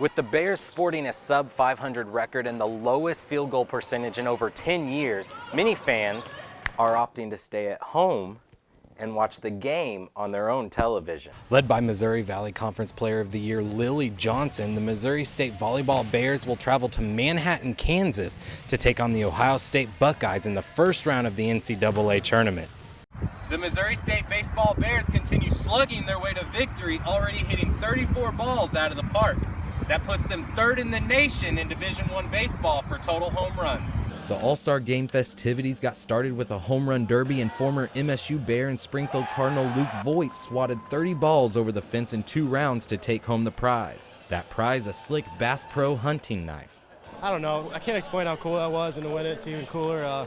With the Bears sporting a sub-500 record and the lowest field goal percentage in over 10 years, many fans are opting to stay at home and watch the game on their own television. Led by Missouri Valley Conference Player of the Year Lily Johnson, the Missouri State Volleyball Bears will travel to Manhattan, Kansas to take on the Ohio State Buckeyes in the first round of the NCAA tournament. The Missouri State Baseball Bears continue slugging their way to victory, already hitting 34 balls out of the park. That puts them third in the nation in Division I baseball for total home runs. The All-Star Game festivities got started with a home run derby, and former MSU Bear and Springfield Cardinal Luke Voigt swatted 30 balls over the fence in 2 rounds to take home the prize. That prize, a slick Bass Pro hunting knife. I don't know. I can't explain how cool that was, and to win it's even cooler.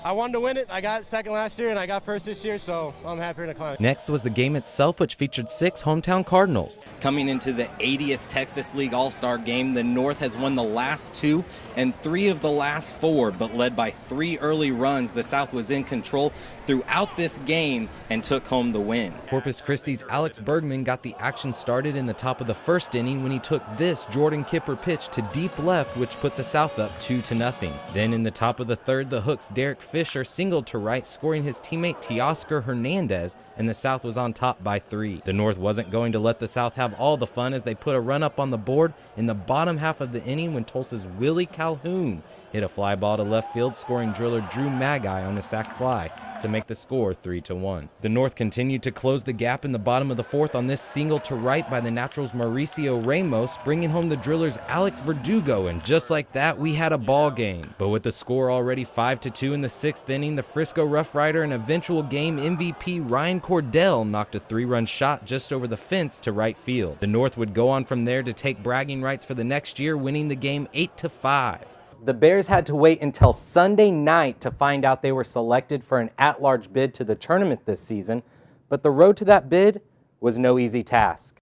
I wanted to win it. I got second last year, and I got first this year, so I'm happier to climb. Next was the game itself, which featured 6 hometown Cardinals. Coming into the 80th Texas League All-Star Game, the North has won the last 2 and 3 of the last 4, but led by 3 early runs, the South was in control throughout this game and took home the win. Corpus Christi's Alex Bergman got the action started in the top of the first inning when he took this Jordan Kipper pitch to deep left, which put the South up 2-0. Then in the top of the third, the Hooks' Derek Fisher singled to right, scoring his teammate Teoscar Hernandez, and the South was on top by 3. The North wasn't going to let the South have all the fun as they put a run up on the board in the bottom half of the inning when Tulsa's Willie Calhoun hit a fly ball to left field, scoring driller Drew Magai on the sac fly to make the score 3-1. The North continued to close the gap in the bottom of the fourth on this single to right by the Naturals' Mauricio Ramos, bringing home the drillers' Alex Verdugo, and just like that, we had a ball game. But with the score already 5-2 in the 6th inning, the Frisco Rough Rider and eventual game MVP Ryan Cordell knocked a 3-run shot just over the fence to right field. The North would go on from there to take bragging rights for the next year, winning the game 8-5. The Bears had to wait until Sunday night to find out they were selected for an at-large bid to the tournament this season, but the road to that bid was no easy task.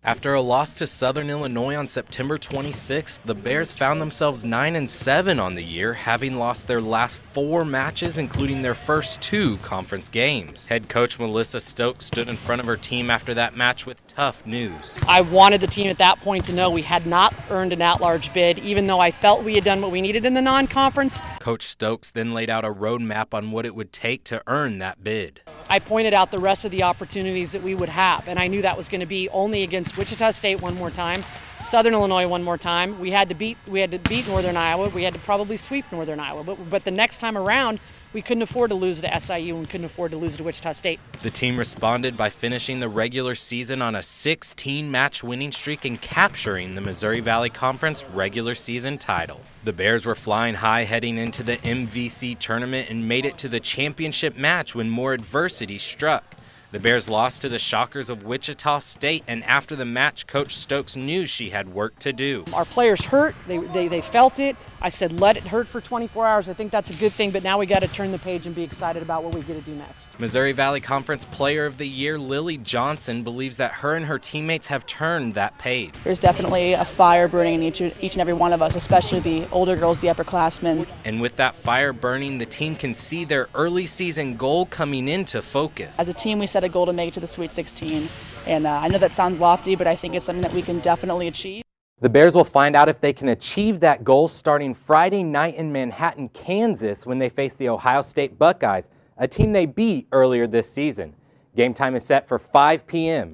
After a loss to Southern Illinois on September 26th, the Bears found themselves 9-7 on the year, having lost their last 4 matches, including their first 2 conference games. Head coach Melissa Stokes stood in front of her team after that match with tough news. I wanted the team at that point to know we had not earned an at-large bid, even though I felt we had done what we needed in the non-conference. Coach Stokes then laid out a roadmap on what it would take to earn that bid. I pointed out the rest of the opportunities that we would have, and I knew that was going to be only against Wichita State one more time, Southern Illinois one more time. We had to beat Northern Iowa. We had to probably sweep Northern Iowa, but the next time around, we couldn't afford to lose to SIU and couldn't afford to lose to Wichita State. The team responded by finishing the regular season on a 16-match winning streak and capturing the Missouri Valley Conference regular season title. The Bears were flying high heading into the MVC tournament and made it to the championship match when more adversity struck. The Bears lost to the Shockers of Wichita State, and after the match, Coach Stokes knew she had work to do. Our players hurt. They felt it. I said, let it hurt for 24 hours. I think that's a good thing, but now we got to turn the page and be excited about what we get to do next. Missouri Valley Conference Player of the Year Lily Johnson believes that her and her teammates have turned that page. There's definitely a fire burning in each and every one of us, especially the older girls, the upperclassmen. And with that fire burning, the team can see their early season goal coming into focus. As a team, we set a goal to make it to the Sweet 16, and I know that sounds lofty, but I think it's something that we can definitely achieve. The Bears will find out if they can achieve that goal starting Friday night in Manhattan, Kansas, when they face the Ohio State Buckeyes, a team they beat earlier this season. Game time is set for 5 p.m.